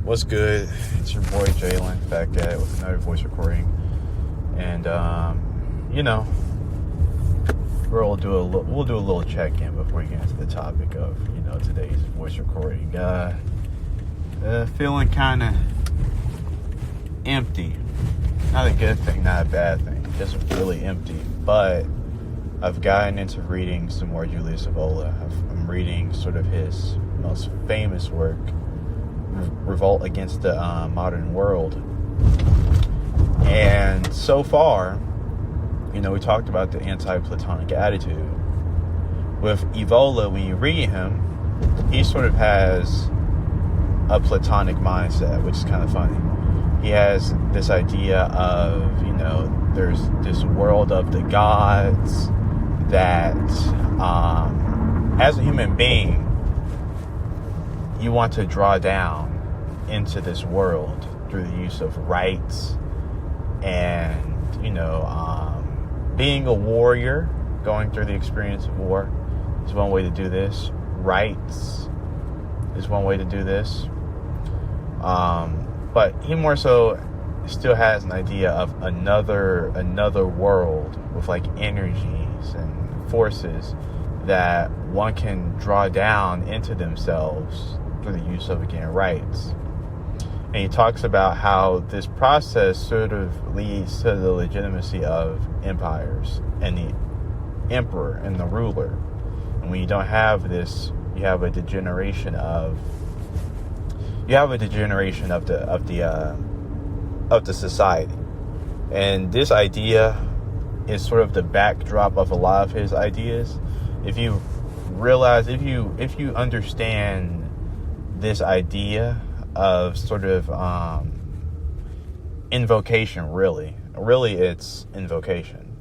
What's good? It's your boy Jalen back at it with another voice recording, and we'll do a little check-in before we get into the topic of today's voice recording. Feeling kind of empty. Not a good thing, not a bad thing. Just really empty. But I've gotten into reading some more Julius Evola. I'm reading sort of his most famous work, Revolt Against the Modern World. And so far, we talked about the anti-Platonic attitude. With Evola, when you read him, he sort of has a Platonic mindset, which is kind of funny. He has this idea of, there's this world of the gods that, as a human being, you want to draw down into this world through the use of rites and, being a warrior, going through the experience of war is one way to do this. Rites is one way to do this. But he more so still has an idea of another world with like energies and forces that one can draw down into themselves through the use of, again, rites. And he talks about how this process sort of leads to the legitimacy of empires and the emperor and the ruler. And when you don't have this, you have a degeneration of the society. And this idea is sort of the backdrop of a lot of his ideas. If you understand this idea of sort of invocation, really it's invocation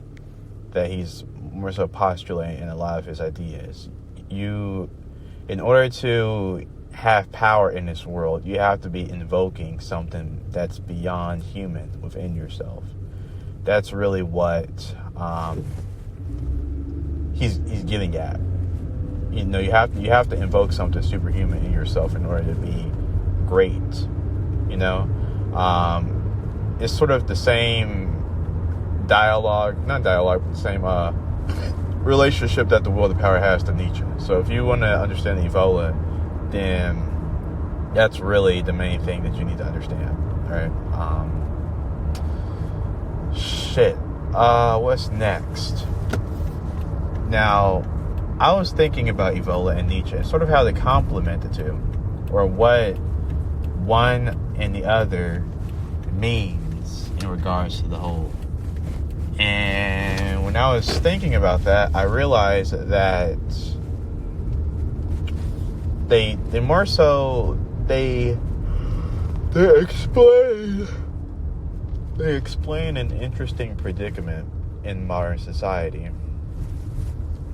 that he's more so postulating in a lot of his ideas. In order to have power in this world, you have to be invoking something that's beyond human within yourself. That's really what he's getting at. You have to invoke something superhuman in yourself in order to be great. It's sort of the same the same relationship that the will of power has to Nietzsche. So if you want to understand Evola, then that's really the main thing that you need to understand. All right. What's next? Now, I was thinking about Evola and Nietzsche and sort of how they complement the two, or what one and the other means in regards to the whole. And when I was thinking about that, I realized that they more so they explain an interesting predicament in modern society.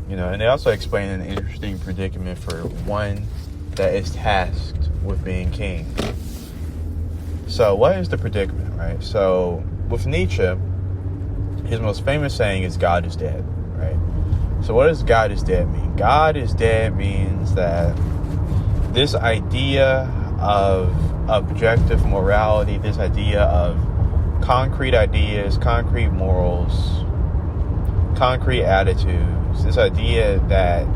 And they also explain an interesting predicament for one that is tasked with being king. So what is the predicament, right? So with Nietzsche, his most famous saying is God is dead, right? So what does God is dead mean? God is dead means that this idea of objective morality, this idea of concrete ideas, concrete morals, concrete attitudes, this idea that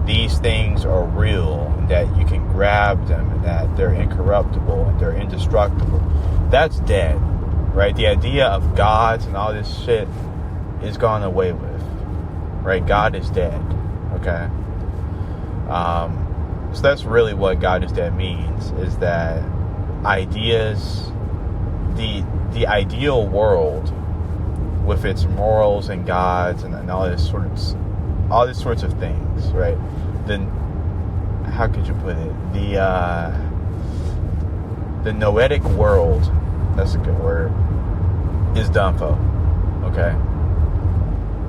these things are real, that you can grab them, and that they're incorruptible and they're indestructible, that's dead, right? The idea of gods and all this shit is gone away with, right? God is dead, okay? So that's really what God is dead means, is that ideas, the ideal world with its morals and gods and all these sorts of things, right? Then, how could you put it? The noetic world, that's a good word, is done for, okay?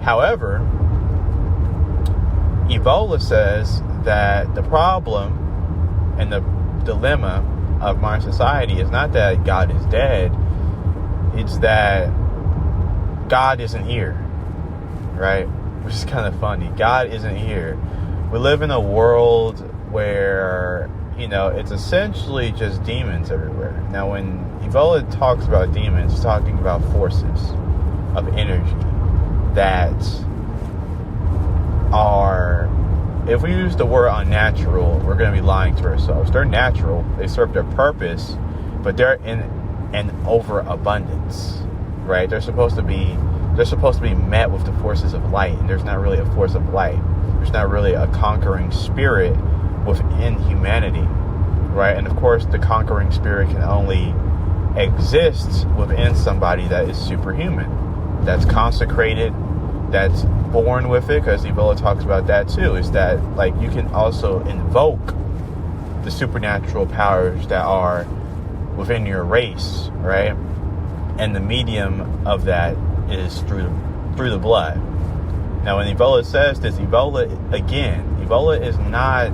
However, Evola says that the problem and the dilemma of modern society is not that God is dead, it's that God isn't here, right? Which is kind of funny. God isn't here. We live in a world where, it's essentially just demons everywhere. Now, when Evola talks about demons, he's talking about forces of energy that are, if we use the word unnatural, we're going to be lying to ourselves. They're natural, they serve their purpose, but they're in an overabundance, right? They're supposed to be met with the forces of light, and there's not really a force of light. There's not really a conquering spirit within humanity, right? And of course, the conquering spirit can only exist within somebody that is superhuman, that's consecrated, that's born with it, because Evola talks about that too, is that, like, you can also invoke the supernatural powers that are within your race, right? And the medium of that is through the blood. Now, when Evola says this, Evola is not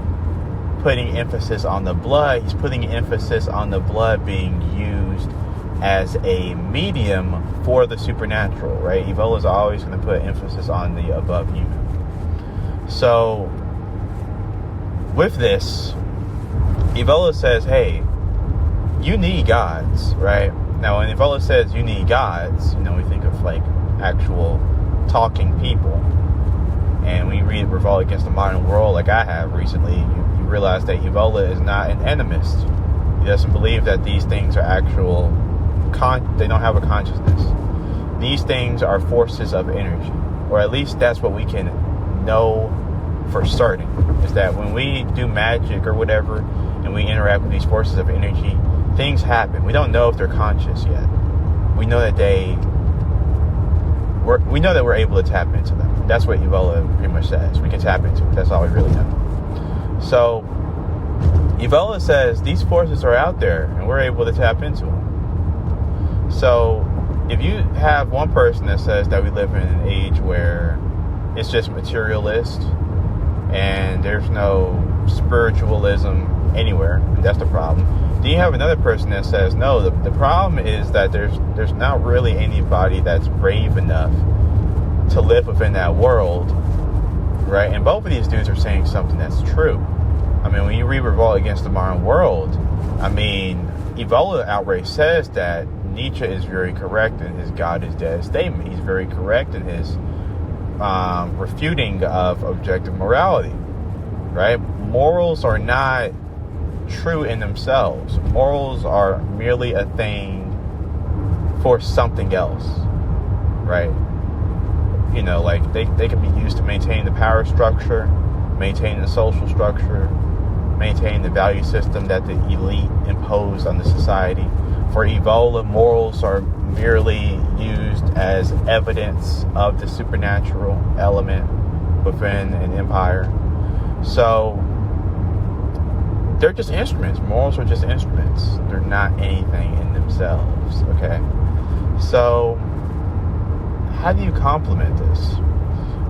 putting emphasis on the blood. He's putting emphasis on the blood being used as a medium for the supernatural, right? Evola is always going to put emphasis on the above human. So, with this, Evola says, hey, you need gods, right? Now, when Evola says you need gods, we think of, like, actual talking people. And when you read Revolt Against the Modern World, like I have recently, you realize that Evola is not an animist. He doesn't believe that these things are actual, they don't have a consciousness. These things are forces of energy, or at least that's what we can know for certain, is that when we do magic or whatever, and we interact with these forces of energy, things happen. We don't know if they're conscious yet. We know that we're able to tap into them. That's what Evola pretty much says. We can tap into it. That's all we really know. So, Evola says these forces are out there, and we're able to tap into them. So, if you have one person that says that we live in an age where it's just materialist, and there's no spiritualism anywhere, and that's the problem. Then you have another person that says, no, the problem is that there's not really anybody that's brave enough to live within that world, right? And both of these dudes are saying something that's true. I mean, when you read Revolt Against the Modern World, I mean, Evola outright says that Nietzsche is very correct in his God is dead statement. He's very correct in his refuting of objective morality, right? Morals are not true in themselves. Morals are merely a thing for something else, right? Like they can be used to maintain the power structure, maintain the social structure, maintain the value system that the elite impose on the society. For Evola, morals are merely used as evidence of the supernatural element within an empire. So they're just instruments. Morals are just instruments. They're not anything in themselves, okay? So, how do you complement this?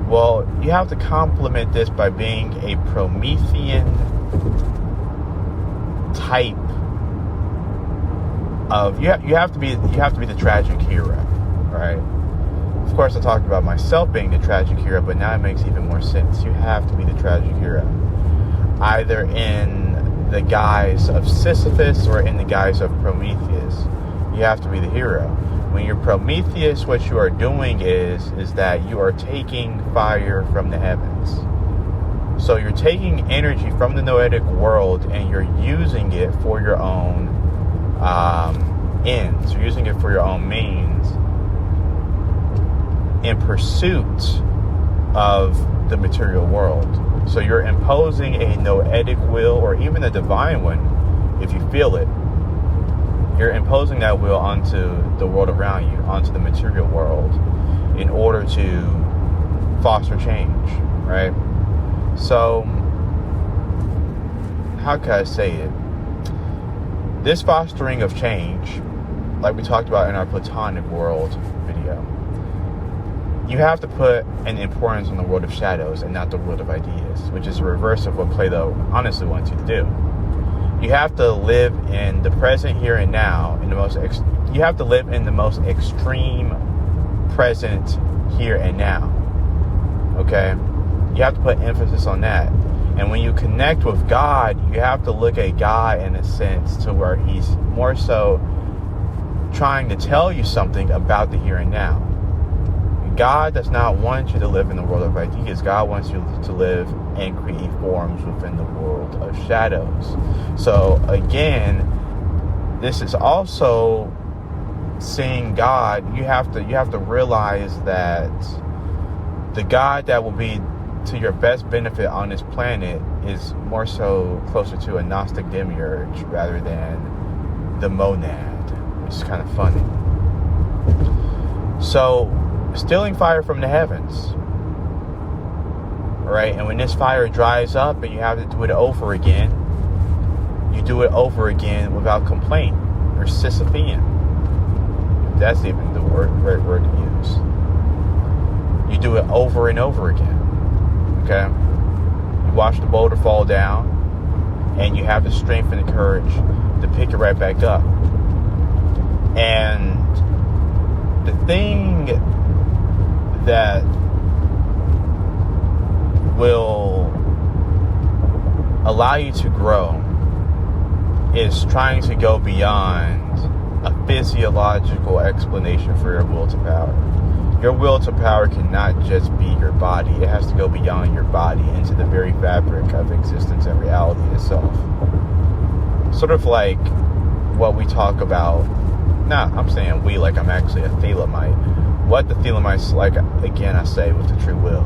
Well, you have to complement this by being a Promethean type of, you have to be the tragic hero, right? Of course, I talked about myself being the tragic hero, but now it makes even more sense. You have to be the tragic hero, either in the guise of Sisyphus or in the guise of Prometheus. You have to be the hero. When you're Prometheus, what you are doing is that you are taking fire from the heavens. So you're taking energy from the noetic world and you're using it for your own ends. You're using it for your own means in pursuit of the material world. So you're imposing a noetic will, or even a divine one, if you feel it. You're imposing that will onto the world around you, onto the material world, in order to foster change, right? So, how can I say it? This fostering of change, like we talked about in our Platonic world video, you have to put an importance on the world of shadows and not the world of ideas, which is the reverse of what Plato honestly wants you to do. You have to live in the present here and now. You have to live in the most extreme present here and now. Okay? You have to put emphasis on that. And when you connect with God, you have to look at God in a sense to where he's more so trying to tell you something about the here and now. God does not want you to live in the world of ideas. God wants you to live and create forms within the world of shadows. So again, this is also seeing God. You have to realize that the God that will be to your best benefit on this planet is more so closer to a Gnostic demiurge rather than the monad, which is kind of funny. So, stealing fire from the heavens, right? And when this fire dries up and you have to do it over again, you do it over again without complaint, or Sisyphean. If that's even the right word to use. You do it over and over again. Okay? You watch the boulder fall down, and you have the strength and the courage to pick it right back up. And the thing that will allow you to grow is trying to go beyond a physiological explanation for your will to power. Your will to power cannot just be your body. It has to go beyond your body into the very fabric of existence and reality itself. Sort of like what we talk about. I'm saying we like I'm actually a Thelemite. What the Thelemites like, again, I say, with the true will.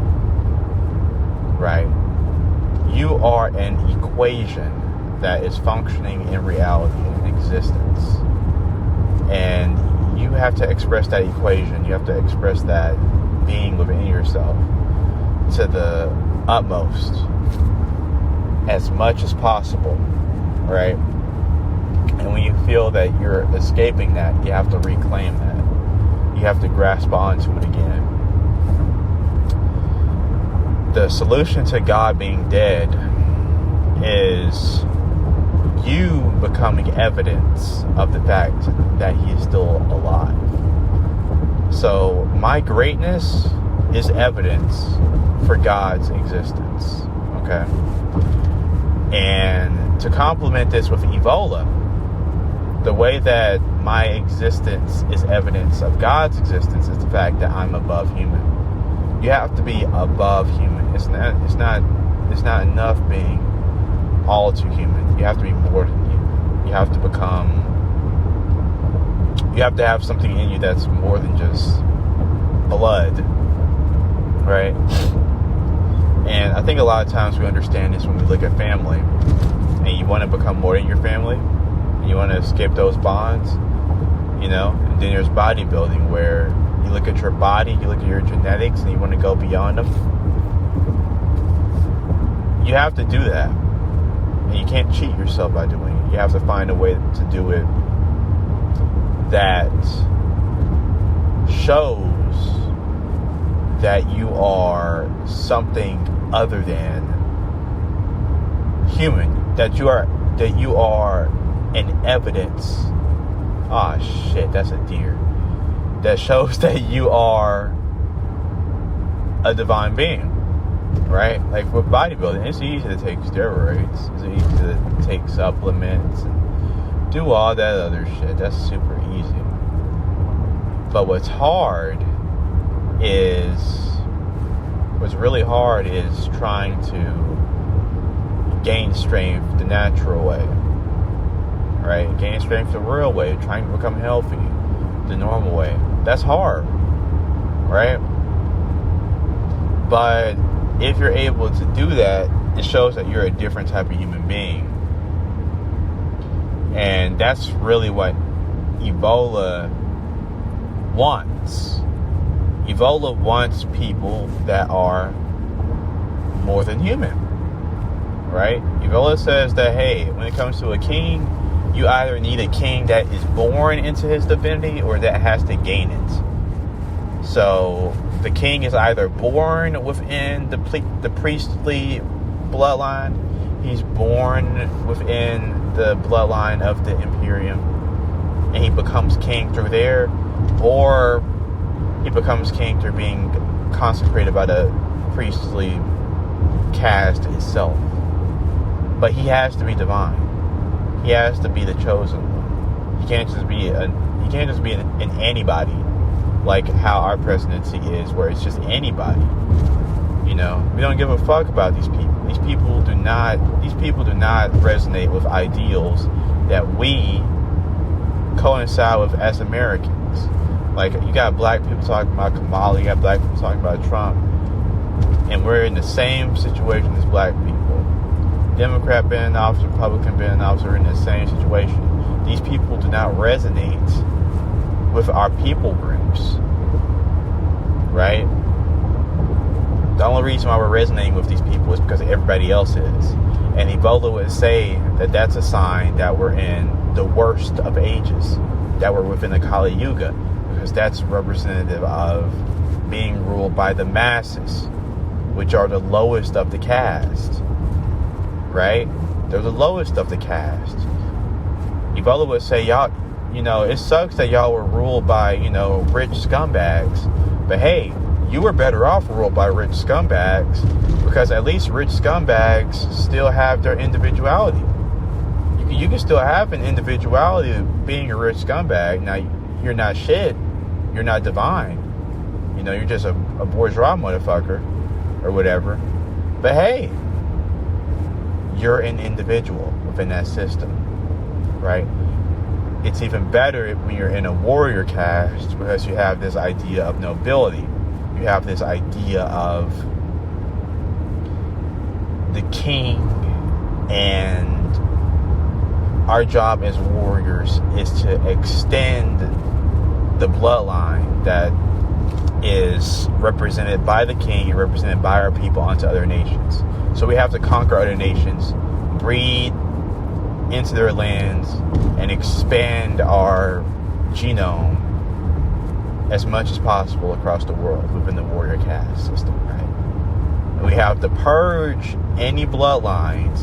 Right? You are an equation that is functioning in reality and existence. And you have to express that equation. You have to express that being within yourself to the utmost as much as possible, right? And when you feel that you're escaping that, you have to reclaim that. You have to grasp onto it again. The solution to God being dead is you becoming evidence of the fact that he is still alive. So my greatness is evidence for God's existence. Okay? And to complement this with Evola, the way that my existence is evidence of God's existence is the fact that I'm above human. You have to be above human. It's not enough being all too human. You have to be more than human. You have to have something in you that's more than just blood, right? And I think a lot of times we understand this when we look at family, and you want to become more than your family, and you want to escape those bonds, and then there's bodybuilding, where you look at your body, you look at your genetics, and you want to go beyond them. You have to do that. And you can't cheat yourself by doing it. You have to find a way to do it that shows that you are something other than human. That you are an evidence. Shit, that's a deer. That shows that you are a divine being. Right? Like with bodybuilding, it's easy to take steroids. It's easy to take supplements and do all that other shit. That's super easy. But what's really hard is trying to gain strength the natural way. Right? Gain strength the real way. Trying to become healthy the normal way. That's hard. Right? But if you're able to do that, it shows that you're a different type of human being. And that's really what Evola wants. Evola wants people that are more than human. Right? Evola says that, hey, when it comes to a king, you either need a king that is born into his divinity or that has to gain it. So the king is either born within the priestly bloodline, he's born within the bloodline of the Imperium, and he becomes king through there, or he becomes king through being consecrated by the priestly caste itself. But he has to be divine. He has to be the chosen one. He can't just be an anybody, like how our presidency is, where it's just anybody. You know, we don't give a fuck about these people. These people do not resonate with ideals that we coincide with as Americans. Like, you got black people talking about Kamala, you got black people talking about Trump, and we're in the same situation as black people. Democrat being in office, Republican being in office, are in the same situation. These people do not resonate with our people groups, right? The only reason why we're resonating with these people is because everybody else is. And Ebola would say that that's a sign that we're in the worst of ages, that we're within the Kali Yuga, because that's representative of being ruled by the masses, which are the lowest of the caste, right? They're the lowest of the caste. Ebola would say, y'all, you know, it sucks that y'all were ruled by, you know, rich scumbags, but hey, you were better off ruled by rich scumbags, because at least rich scumbags still have their individuality. You can still have an individuality of being a rich scumbag. Now, you're not shit. You're not divine. You know, you're just a bourgeois motherfucker or whatever. But hey, you're an individual within that system, right? It's even better when you're in a warrior caste, because you have this idea of nobility. You have this idea of the king, and our job as warriors is to extend the bloodline that is represented by the king and represented by our people onto other nations. So we have to conquer other nations, breed into their lands, and expand our genome as much as possible across the world within the warrior caste system, right? And we have to purge any bloodlines,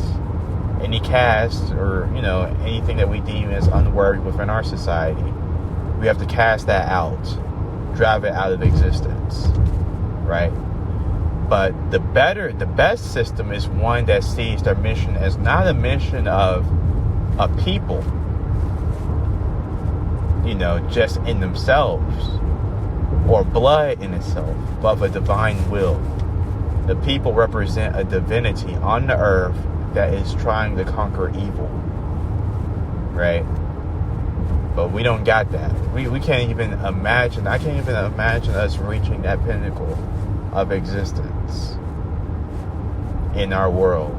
any caste, or, you know, anything that we deem as unworthy within our society. We have to cast that out, drive it out of existence, right? But the best system is one that sees their mission as not a mission of a people, you know, just in themselves, or blood in itself, but of a divine will. The people represent a divinity on the earth that is trying to conquer evil, right? But we don't got that. We can't even imagine. I can't even imagine us reaching that pinnacle of existence in our world.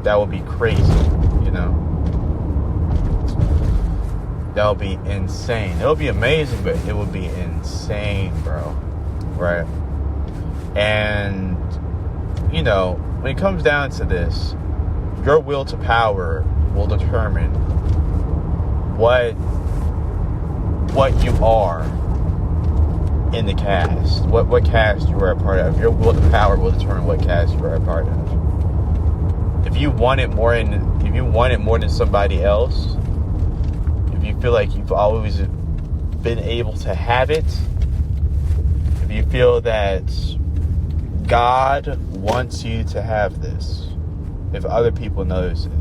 That would be crazy, you know? That would be insane. It would be amazing, but it would be insane, bro. Right? And, you know, when it comes down to this, your will to power will determine what you are in the cast. What cast you are a part of. Your will to power will determine what cast you are a part of. If you want it more than somebody else, if you feel like you've always been able to have it, if you feel that God wants you to have this, if other people notice it,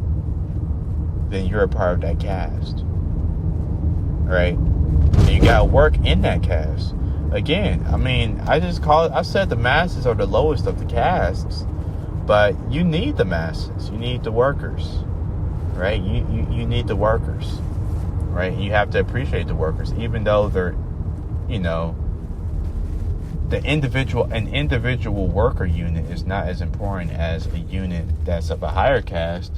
then you're a part of that caste, right? And you gotta work in that caste. Again, I mean, I said the masses are the lowest of the castes, but you need the masses. You need the workers, right? You need the workers, right? You have to appreciate the workers, even though they're, you know, an individual worker unit is not as important as a unit that's of a higher caste.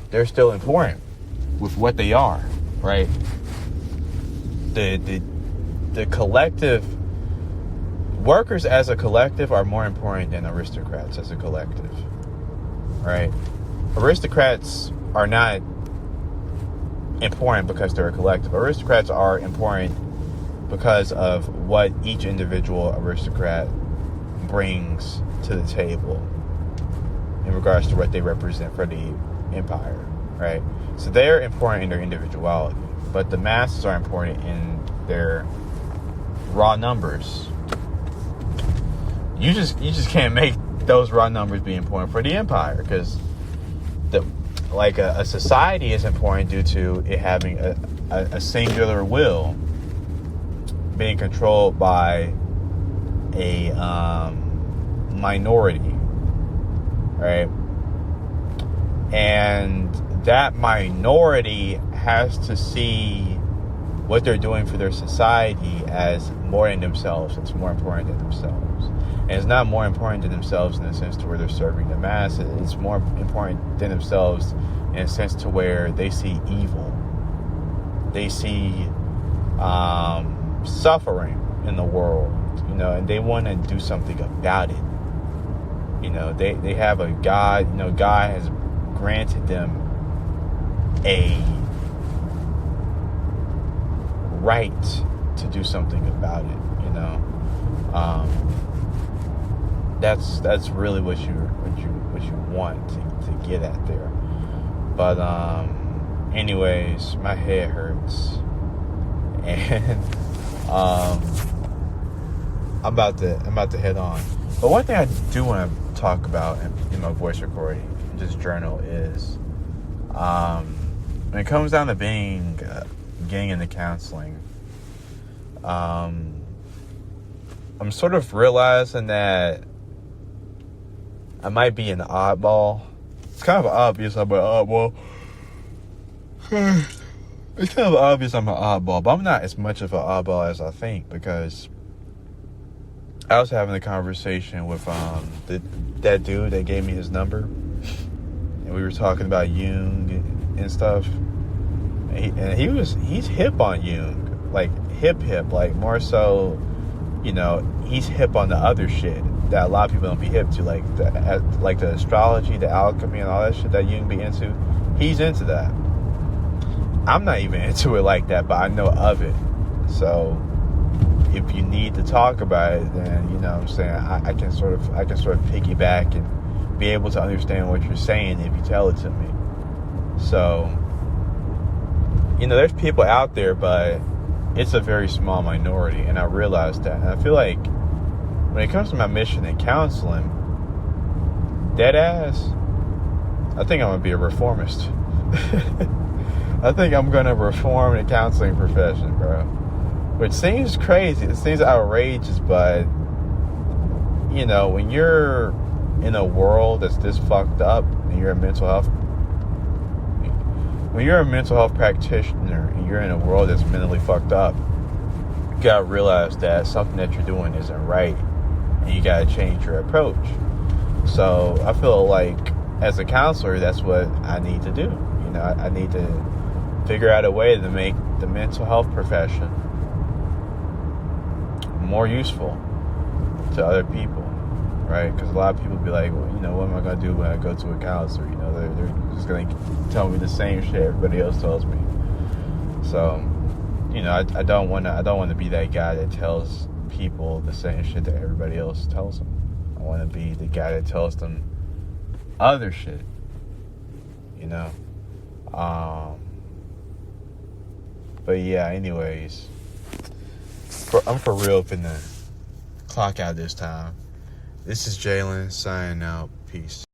They're still important with what they are, right? The collective workers as a collective are more important than aristocrats as a collective, right? Aristocrats are not important because they're a collective. Aristocrats are important because of what each individual aristocrat brings to the table in regards to what they represent for the empire, right? So they're important in their individuality, but the masses are important in their raw numbers. You just can't make those raw numbers be important for the empire, because like a society is important due to it having a singular will being controlled by a minority, right? And that minority has to see what they're doing for their society as more than themselves. It's more important than themselves. And it's not more important than themselves in the sense to where they're serving the masses. It's more important than themselves in a sense to where they see evil. They see suffering in the world, and they want to do something about it. They have a God, God has granted them a right to do something about it. That's really what you want to get at there. But anyways, my head hurts, and I'm about to head on. But one thing I do want to talk about in my voice recording, just journal, is when it comes down to getting into counseling, I'm sort of realizing that I might be an oddball. It's kind of obvious I'm an oddball. It's kind of obvious I'm an oddball, but I'm not as much of an oddball as I think, because I was having a conversation with that dude that gave me his number, and we were talking about Jung and stuff. And he's hip on Jung, like hip, like more so, he's hip on the other shit that a lot of people don't be hip to, like the astrology, the alchemy, and all that shit that Jung be into. He's into that. I'm not even into it like that, but I know of it. So if you need to talk about it, then what I'm saying, I can sort of piggyback and be able to understand what you're saying if you tell it to me. So there's people out there, but it's a very small minority, and I realize that. And I feel like when it comes to my mission in counseling, dead ass, I think I'm gonna be a reformist. I think I'm gonna reform the counseling profession, bro. Which seems crazy. It seems outrageous, but when you're in a world that's this fucked up, and you're a mental health practitioner, and you're in a world that's mentally fucked up, you gotta realize that something that you're doing isn't right, and you gotta change your approach. So I feel like as a counselor, that's what I need to do. I need to figure out a way to make the mental health profession more useful to other people, right? Because a lot of people be like, well, what am I going to do when I go to a counselor? They're just going to tell me the same shit everybody else tells me. So, I don't want to be that guy that tells people the same shit that everybody else tells them. I want to be the guy that tells them other shit, But yeah, anyways, I'm for real finna clock out this time. This is Jalen signing out. Peace.